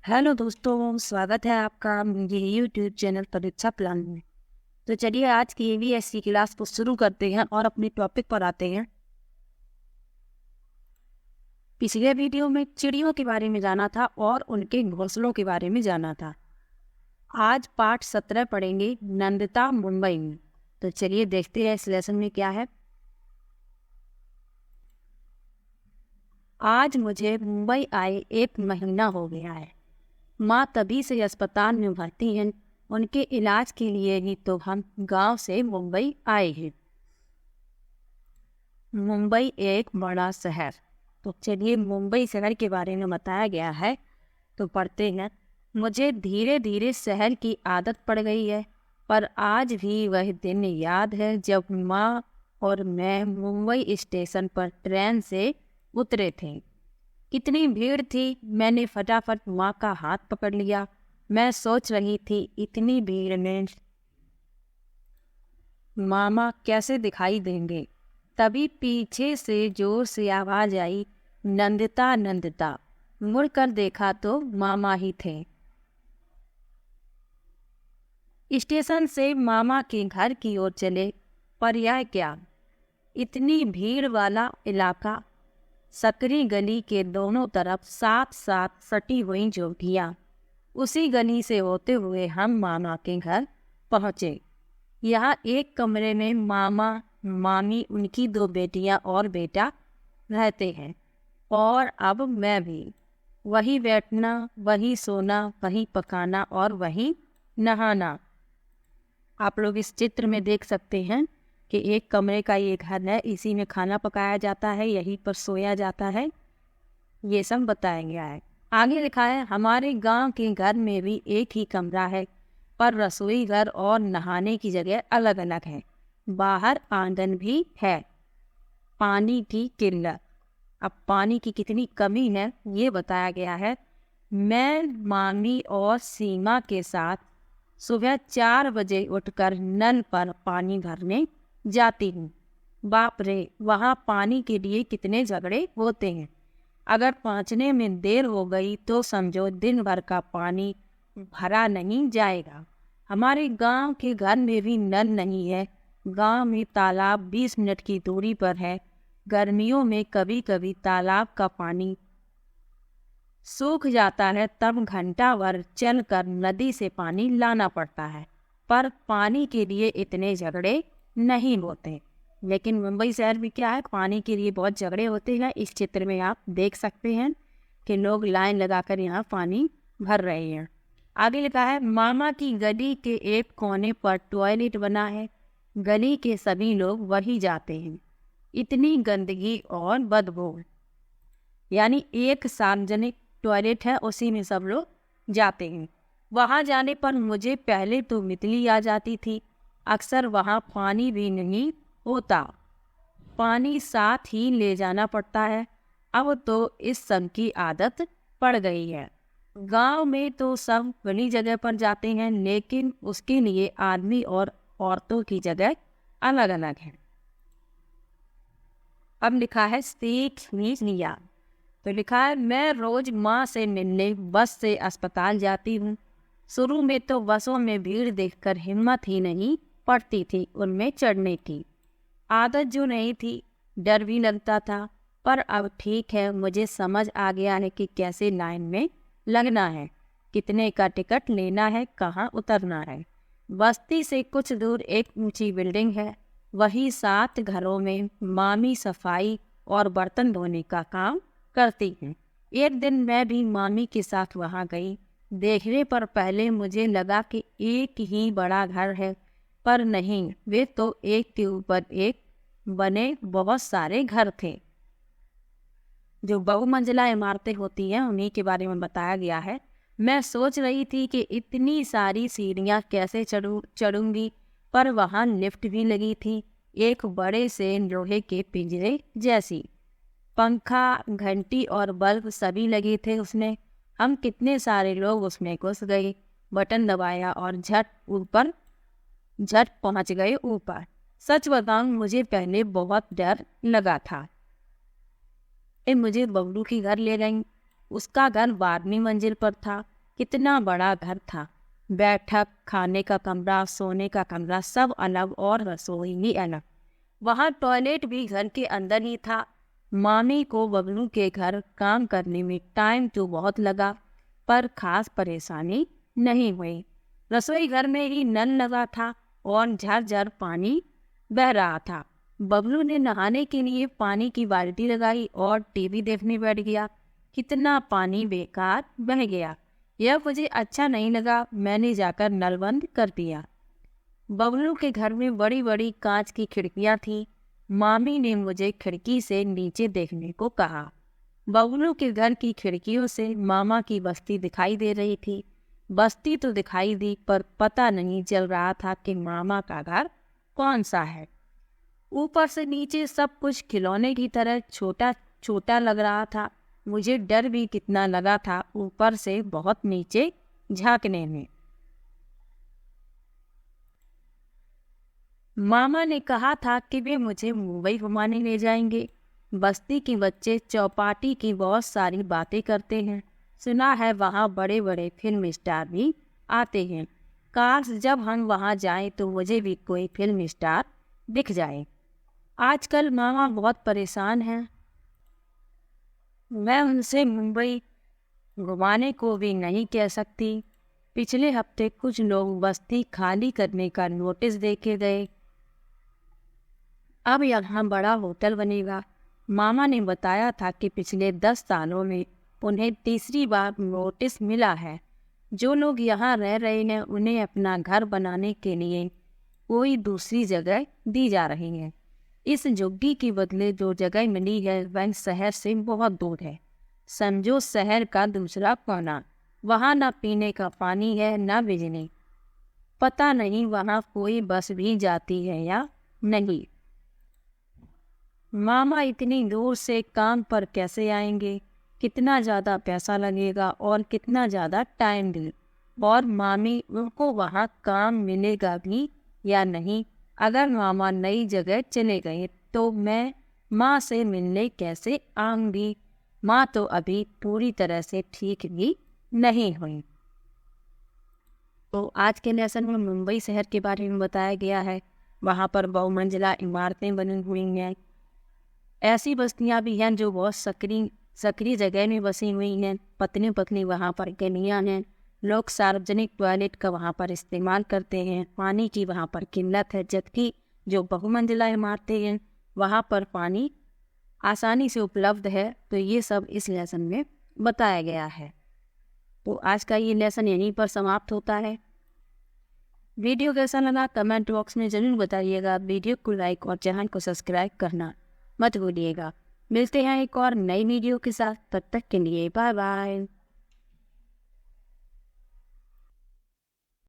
Hello दोस्तों, स्वागत है आपका मेरे यूट्यूब चैनल परीक्षा प्लान में। तो चलिए आज की ईवीएस क्लास को शुरू करते हैं और अपने टॉपिक पर आते हैं। पिछले वीडियो में चिड़ियों के बारे में जाना था और उनके घोंसलों के बारे में जाना था। आज पाठ 17 पढ़ेंगे नंदिता मुंबई में। तो चलिए देखते हैं इस लेसन में क्या है। आज मुझे मुंबई आए 1 महीना हो गया है। माँ तभी से अस्पताल में भर्ती हैं। उनके इलाज के लिए ही तो हम गांव से मुंबई आए हैं। मुंबई एक बड़ा शहर। तो चलिए मुंबई शहर के बारे में बताया गया है, तो पढ़ते हैं। मुझे धीरे धीरे शहर की आदत पड़ गई है, पर आज भी वह दिन याद है जब माँ और मैं मुंबई स्टेशन पर ट्रेन से उतरे थे। कितनी भीड़ थी। मैंने फटाफट माँ का हाथ पकड़ लिया। मैं सोच रही थी इतनी भीड़ में मामा कैसे दिखाई देंगे। तभी पीछे से जोर से आवाज आई, नंदिता नंदिता। मुड़कर देखा तो मामा ही थे। स्टेशन से मामा के घर की ओर चले, पर यह क्या, इतनी भीड़ वाला इलाका। सकरी गली के दोनों तरफ साथ साथ सटी हुई झोंपड़ियाँ। उसी गली से होते हुए हम मामा के घर पहुँचे। यहाँ एक कमरे में मामा, मामी, उनकी 2 बेटियाँ और बेटा रहते हैं। और अब मैं भी। वही बैठना, वही सोना, वही पकाना और वही नहाना। आप लोग इस चित्र में देख सकते हैं कि एक कमरे का ये घर है, इसी में खाना पकाया जाता है, यहीं पर सोया जाता है। ये सब बताया गया है। आगे लिखा है, हमारे गांव के घर में भी एक ही कमरा है, पर रसोई घर और नहाने की जगह अलग अलग है। बाहर आंगन भी है। पानी की किल्लत। अब पानी की कितनी कमी है ये बताया गया है। मैं, मामी और सीमा के साथ सुबह 4 बजे उठकर नल पर पानी भरने जाती हूँ। बाप रे, वहाँ पानी के लिए कितने झगड़े होते हैं। अगर पहुँचने में देर हो गई तो समझो दिन भर का पानी भरा नहीं जाएगा। हमारे गांव के घर में भी नल नहीं है। गांव में तालाब 20 मिनट की दूरी पर है। गर्मियों में कभी कभी तालाब का पानी सूख जाता है, तब घंटा भर चलकर नदी से पानी लाना पड़ता है। पर पानी के लिए इतने झगड़े नहीं होते। लेकिन मुंबई शहर में क्या है, पानी के लिए बहुत झगड़े होते हैं। इस चित्र में आप देख सकते हैं कि लोग लाइन लगाकर यहाँ पानी भर रहे हैं। आगे लिखा है, मामा की गली के एक कोने पर टॉयलेट बना है। गली के सभी लोग वही जाते हैं। इतनी गंदगी और बदबू। यानी एक सार्वजनिक टॉयलेट है, उसी में सब लोग जाते हैं। वहाँ जाने पर मुझे पहले तो मितली आ जाती थी। अक्सर वहाँ पानी भी नहीं होता। पानी साथ ही ले जाना पड़ता है। अब तो इस सब की आदत पड़ गई है। गांव में तो सब बड़ी जगह पर जाते हैं, लेकिन उसके लिए आदमी और औरतों की जगह अलग अलग है। अब लिखा है सीख लिया। तो लिखा है, मैं रोज माँ से मिलने बस से अस्पताल जाती हूँ। शुरू में तो बसों में भीड़ देखकर हिम्मत ही नहीं पड़ती थी उनमें चढ़ने की। आदत जो नहीं थी, डर भी लगता था। पर अब ठीक है, मुझे समझ आ गया है कि कैसे लाइन में लगना है, कितने का टिकट लेना है, कहाँ उतरना है। बस्ती से कुछ दूर एक ऊंची बिल्डिंग है। वही 7 घरों में मामी सफाई और बर्तन धोने का काम करती हैं। एक दिन मैं भी मामी के साथ वहाँ गई। देखने पर पहले मुझे लगा कि एक ही बड़ा घर है, पर नहीं, वे तो एक के ऊपर एक बने बहुत सारे घर थे। जो बहुमंजिला इमारतें होती हैं उन्हीं के बारे में बताया गया है। मैं सोच रही थी कि इतनी सारी सीढ़ियाँ कैसे चढ़ूंगी, पर वहाँ लिफ्ट भी लगी थी, एक बड़े से लोहे के पिंजरे जैसी। पंखा, घंटी और बल्ब सभी लगे थे उसमें। हम कितने सारे लोग उसमें घुस गए। बटन दबाया और झट पहुंच गए ऊपर। सच बताऊं, मुझे पहले बहुत डर लगा था। मुझे बबलू की घर ले गई। उसका घर 12वीं मंजिल पर था। कितना बड़ा घर था। बैठक, खाने का कमरा, सोने का कमरा सब अलग और रसोई भी अलग। वहाँ टॉयलेट भी घर के अंदर ही था। मामी को बबलू के घर काम करने में टाइम तो बहुत लगा, पर खास परेशानी नहीं हुई। रसोई घर में ही नल लगा था और झरझर पानी बह रहा था। बबलू ने नहाने के लिए पानी की बाल्टी लगाई और टीवी देखने बैठ गया। कितना पानी बेकार बह गया, यह मुझे अच्छा नहीं लगा। मैंने जाकर नल बंद कर दिया। बबलू के घर में बड़ी बड़ी कांच की खिड़कियां थीं। मामी ने मुझे खिड़की से नीचे देखने को कहा। बबलू के घर की खिड़कियों से मामा की बस्ती दिखाई दे रही थी। बस्ती तो दिखाई दी, पर पता नहीं चल रहा था कि मामा का घर कौन सा है। ऊपर से नीचे सब कुछ खिलौने की तरह छोटा छोटा लग रहा था। मुझे डर भी कितना लगा था ऊपर से बहुत नीचे झांकने में। मामा ने कहा था कि वे मुझे मुंबई घुमाने ले जाएंगे। बस्ती के बच्चे चौपाटी की बहुत सारी बातें करते हैं। सुना है वहाँ बड़े बड़े फिल्म स्टार भी आते हैं। काश जब हम वहाँ जाएं तो मुझे भी कोई फिल्म स्टार दिख जाए। आजकल मामा बहुत परेशान हैं। मैं उनसे मुंबई घुमाने को भी नहीं कह सकती। पिछले हफ्ते कुछ लोग बस्ती खाली करने का नोटिस देके गए। अब यहाँ बड़ा होटल बनेगा। मामा ने बताया था कि पिछले 10 सालों में उन्हें तीसरी बार नोटिस मिला है। जो लोग यहाँ रह रहे हैं उन्हें अपना घर बनाने के लिए कोई दूसरी जगह दी जा रही है। इस झुग्गी के बदले जो जगह मिली है वह शहर से बहुत दूर है। समझो शहर का दूसरा कोना। वहाँ न पीने का पानी है न बिजली। पता नहीं वहाँ कोई बस भी जाती है या नहीं। मामा इतनी दूर से काम पर कैसे आएंगे? कितना ज़्यादा पैसा लगेगा और कितना ज़्यादा टाइम भी। और मामी, उनको वहाँ काम मिलेगा भी या नहीं? अगर मामा नई जगह चले गए तो मैं माँ से मिलने कैसे आऊँगी? माँ तो अभी पूरी तरह से ठीक भी नहीं हुई। तो आज के लेसन में मुंबई शहर के बारे में बताया गया है। वहाँ पर बहुमंजिला इमारतें बनी हुई हैं। ऐसी बस्तियाँ भी हैं जो बहुत सकरी जगह में बसी हुई हैं। पतली पतली वहाँ पर गलियाँ हैं। लोग सार्वजनिक टॉयलेट का वहाँ पर इस्तेमाल करते हैं। पानी की वहाँ पर किल्लत है, जबकि जो बहुमंजिला इमारतें हैं वहाँ पर पानी आसानी से उपलब्ध है। तो ये सब इस लेसन में बताया गया है। तो आज का ये लेसन यहीं पर समाप्त होता है। वीडियो कैसा लगा कमेंट बॉक्स में ज़रूर बताइएगा। वीडियो को लाइक और चैनल को सब्सक्राइब करना मत भूलिएगा। मिलते हैं एक और नई वीडियो के साथ। तब तक के लिए बाय बाय।